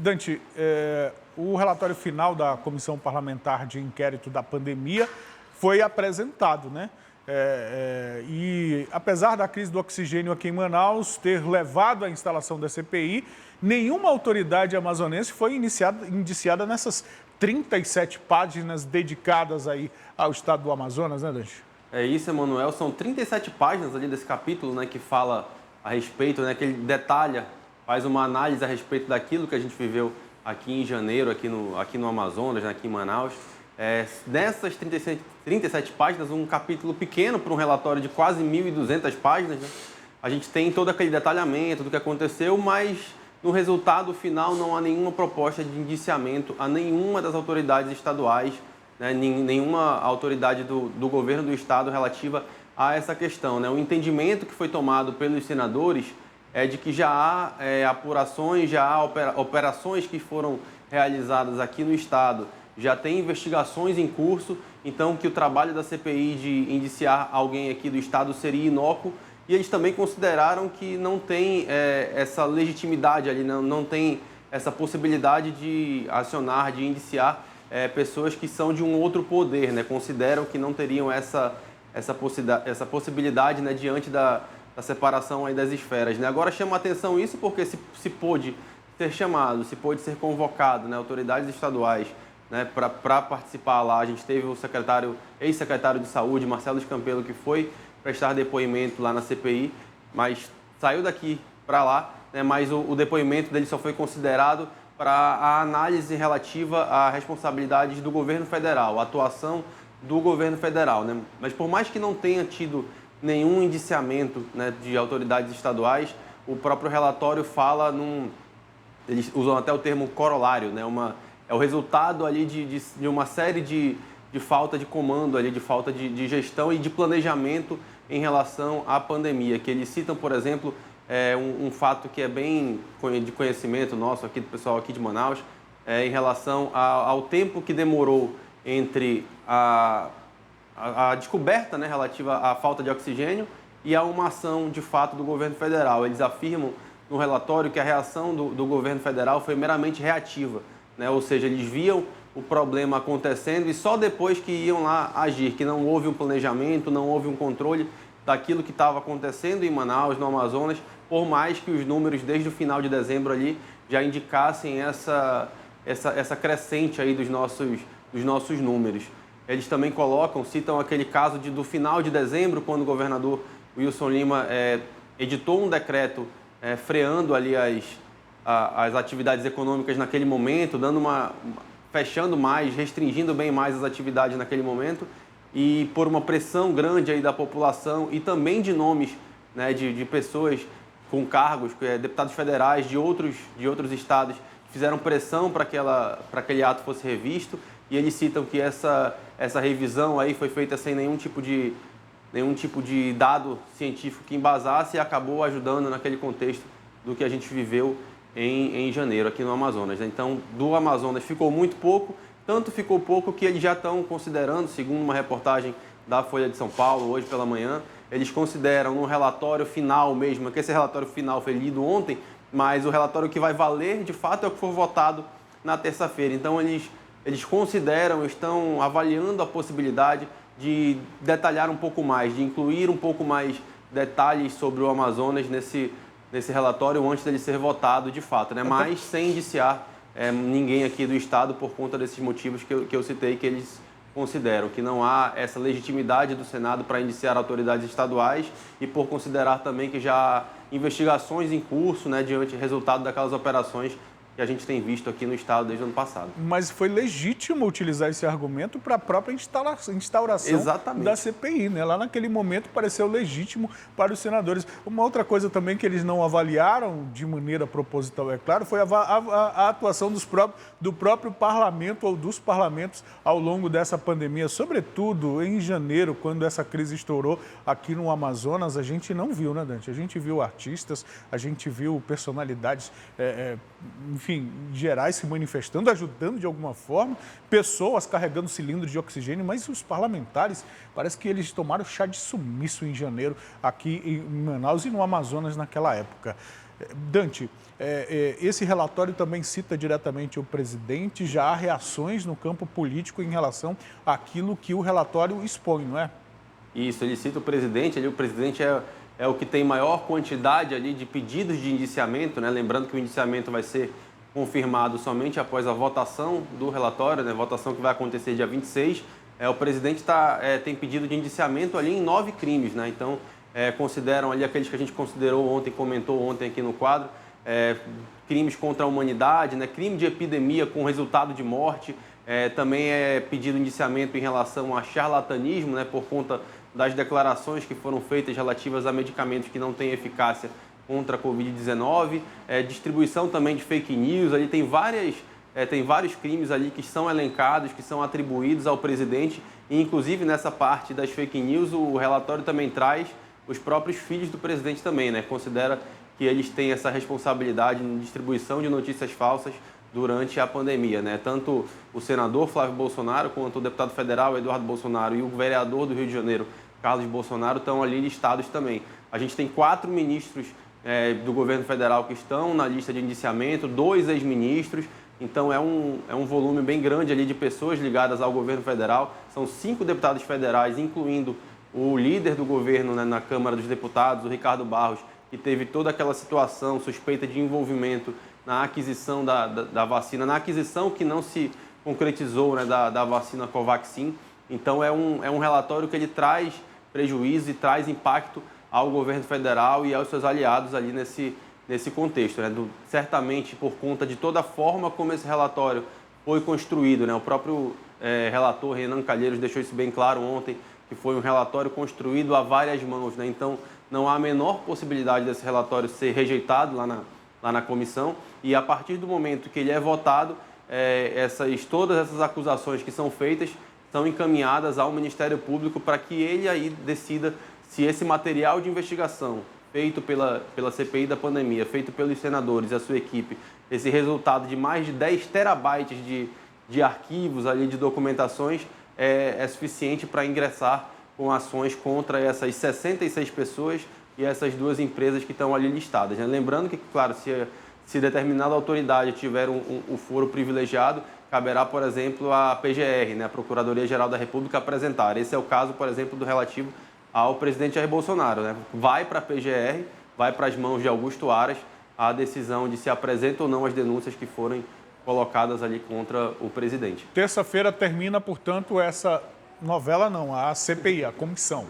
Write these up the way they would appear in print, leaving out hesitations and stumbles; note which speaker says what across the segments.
Speaker 1: Dante, o relatório final da Comissão Parlamentar de Inquérito da Pandemia foi apresentado, né? E apesar da crise do oxigênio aqui em Manaus ter levado à instalação da CPI, nenhuma autoridade amazonense foi indiciada nessas 37 páginas dedicadas aí ao estado do Amazonas, né, Dante?
Speaker 2: É isso, Emanuel. São 37 páginas ali desse capítulo, né, que fala a respeito, né, que ele detalha, faz uma análise a respeito daquilo que a gente viveu aqui em janeiro, aqui no Amazonas, né, aqui em Manaus. Dessas 37 páginas, um capítulo pequeno para um relatório de quase 1.200 páginas, né? A gente tem todo aquele detalhamento do que aconteceu, mas no resultado final não há nenhuma proposta de indiciamento a nenhuma das autoridades estaduais, né? Nenhuma autoridade do governo do estado relativa a essa questão, né? O entendimento que foi tomado pelos senadores é de que já há apurações, já há operações que foram realizadas aqui no estado, já tem investigações em curso, então que o trabalho da CPI de indiciar alguém aqui do estado seria inócuo, e eles também consideraram que não tem essa legitimidade ali, não tem essa possibilidade de acionar, de indiciar pessoas que são de um outro poder, né? Consideram que não teriam essa possibilidade, né, diante da separação aí das esferas, né? Agora chama a atenção isso porque se pôde ser chamado, se pôde ser convocado, né, autoridades estaduais, né, para participar lá. A gente teve o ex-secretário de Saúde, Marcelo Campelo, que foi prestar depoimento lá na CPI, mas saiu daqui para lá, né, mas o depoimento dele só foi considerado para a análise relativa a responsabilidades do governo federal, a atuação do governo federal, né? Mas por mais que não tenha tido nenhum indiciamento, né, de autoridades estaduais, o próprio relatório fala eles usam até o termo corolário, né? É o resultado ali de uma série de falta de comando, ali, de falta de gestão e de planejamento em relação à pandemia, que eles citam, por exemplo, um fato que é bem de conhecimento nosso, aqui do pessoal aqui de Manaus, em relação ao tempo que demorou entre a descoberta, né, relativa à falta de oxigênio e a uma ação de fato do governo federal. Eles afirmam no relatório que a reação do governo federal foi meramente reativa, né? Ou seja, eles viam o problema acontecendo e só depois que iam lá agir, que não houve um planejamento, não houve um controle daquilo que estava acontecendo em Manaus, no Amazonas, por mais que os números desde o final de dezembro ali já indicassem essa crescente aí dos nossos números. Eles também citam aquele caso do final de dezembro, quando o governador Wilson Lima editou um decreto freando ali as atividades econômicas naquele momento, fechando mais, restringindo bem mais as atividades naquele momento, e por uma pressão grande aí da população e também de nomes, né, de pessoas com cargos, deputados federais de outros estados, fizeram pressão para aquele ato fosse revisto, e eles citam que essa revisão aí foi feita sem nenhum tipo de dado científico que embasasse e acabou ajudando naquele contexto do que a gente viveu em janeiro aqui no Amazonas. Então, do Amazonas ficou muito pouco, tanto ficou pouco que eles já estão considerando, segundo uma reportagem da Folha de São Paulo, hoje pela manhã, eles consideram no relatório final mesmo, que esse relatório final foi lido ontem, mas o relatório que vai valer, de fato, é o que for votado na terça-feira. Então, eles consideram, estão avaliando a possibilidade de detalhar um pouco mais, de incluir um pouco mais detalhes sobre o Amazonas nesse relatório antes dele ser votado de fato, né? Mas sem indiciar ninguém aqui do estado por conta desses motivos que eu citei, que eles consideram que não há essa legitimidade do Senado para indiciar autoridades estaduais e por considerar também que já há investigações em curso, né, diante do resultado daquelas operações que a gente tem visto aqui no estado desde o ano passado.
Speaker 1: Mas foi legítimo utilizar esse argumento para a própria instauração
Speaker 2: Exatamente.
Speaker 1: da CPI, né? Lá naquele momento pareceu legítimo para os senadores. Uma outra coisa também que eles não avaliaram de maneira proposital, é claro, foi a atuação do próprio parlamento ou dos parlamentos ao longo dessa pandemia, sobretudo em janeiro, quando essa crise estourou aqui no Amazonas. A gente não viu, né, Dante? A gente viu artistas, a gente viu personalidades, enfim, gerais se manifestando, ajudando de alguma forma, pessoas carregando cilindros de oxigênio, mas os parlamentares, parece que eles tomaram chá de sumiço em janeiro aqui em Manaus e no Amazonas naquela época. Dante, esse relatório também cita diretamente o presidente, já há reações no campo político em relação àquilo que o relatório expõe, não é?
Speaker 2: Isso, ele cita o presidente, o presidente é o que tem maior quantidade ali de pedidos de indiciamento, né? Lembrando que o indiciamento vai ser confirmado somente após a votação do relatório, né? Votação que vai acontecer dia 26. O presidente tem pedido de indiciamento ali em 9 crimes, né? Então, consideram ali aqueles que a gente considerou ontem, comentou ontem aqui no quadro, crimes contra a humanidade, né? Crime de epidemia com resultado de morte, também é pedido indiciamento em relação a charlatanismo, né? Por conta das declarações que foram feitas relativas a medicamentos que não têm eficácia contra a Covid-19, distribuição também de fake news, ali tem vários crimes ali que são elencados, que são atribuídos ao presidente, e inclusive nessa parte das fake news o relatório também traz os próprios filhos do presidente também, né? Considera que eles têm essa responsabilidade na distribuição de notícias falsas durante a pandemia, né? Tanto o senador Flávio Bolsonaro, quanto o deputado federal Eduardo Bolsonaro e o vereador do Rio de Janeiro, Carlos Bolsonaro, estão ali listados também. A gente tem 4 ministros do governo federal que estão na lista de indiciamento, 2 ex-ministros, então é um volume bem grande ali de pessoas ligadas ao governo federal. São 5 deputados federais, incluindo o líder do governo, né, na Câmara dos Deputados, o Ricardo Barros, que teve toda aquela situação, suspeita de envolvimento na aquisição da vacina, na aquisição que não se concretizou, né, da vacina Covaxin. Então é um relatório que ele traz prejuízo e traz impacto ao governo federal e aos seus aliados ali nesse contexto, né? Certamente por conta de toda a forma como esse relatório foi construído, né? O próprio relator Renan Calheiros deixou isso bem claro ontem, que foi um relatório construído a várias mãos, né? Então não há a menor possibilidade desse relatório ser rejeitado lá na comissão, e a partir do momento que ele é votado, todas essas acusações que são feitas são encaminhadas ao Ministério Público para que ele aí decida se esse material de investigação feito pela CPI da pandemia, feito pelos senadores e a sua equipe, esse resultado de mais de 10 terabytes de arquivos ali, de documentações, é suficiente para ingressar com ações contra essas 66 pessoas e essas 2 empresas que estão ali listadas, né? Lembrando que, claro, se determinada autoridade tiver um foro privilegiado, caberá, por exemplo, à PGR, né, a Procuradoria-Geral da República, apresentar. Esse é o caso, por exemplo, do relativo ao presidente Jair Bolsonaro, né? Vai para a PGR, vai para as mãos de Augusto Aras a decisão de se apresenta ou não as denúncias que forem colocadas ali contra o presidente.
Speaker 1: Terça-feira termina, portanto, essa novela não, a CPI, a comissão.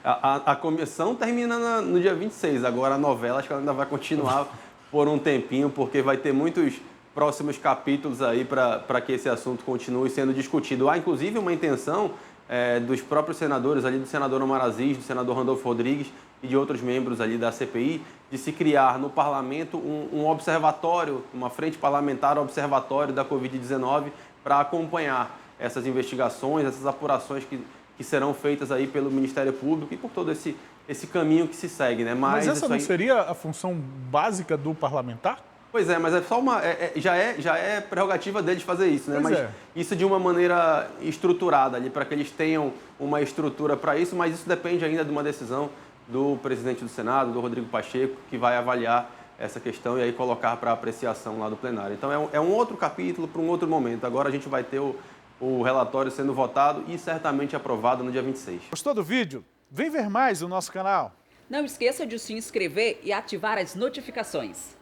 Speaker 2: A comissão termina no dia 26, agora a novela acho que ela ainda vai continuar por um tempinho, porque vai ter muitos próximos capítulos aí para que esse assunto continue sendo discutido. Há, inclusive, uma intenção dos próprios senadores, ali do senador Omar Aziz, do senador Randolfo Rodrigues e de outros membros ali da CPI, de se criar no parlamento um observatório, uma frente parlamentar observatório da Covid-19 para acompanhar essas investigações, essas apurações que serão feitas aí pelo Ministério Público e por todo esse caminho que se segue, né?
Speaker 1: Mas essa não seria a função básica do parlamentar?
Speaker 2: Pois é, mas é só já é prerrogativa deles fazer isso, né?
Speaker 1: Pois
Speaker 2: mas isso de uma maneira estruturada ali, para que eles tenham uma estrutura para isso, mas isso depende ainda de uma decisão do presidente do Senado, do Rodrigo Pacheco, que vai avaliar essa questão e aí colocar para apreciação lá do plenário. Então é um outro capítulo para um outro momento. Agora a gente vai ter o relatório sendo votado e certamente aprovado no dia 26.
Speaker 1: Gostou do vídeo? Vem ver mais no nosso canal.
Speaker 3: Não esqueça de se inscrever e ativar as notificações.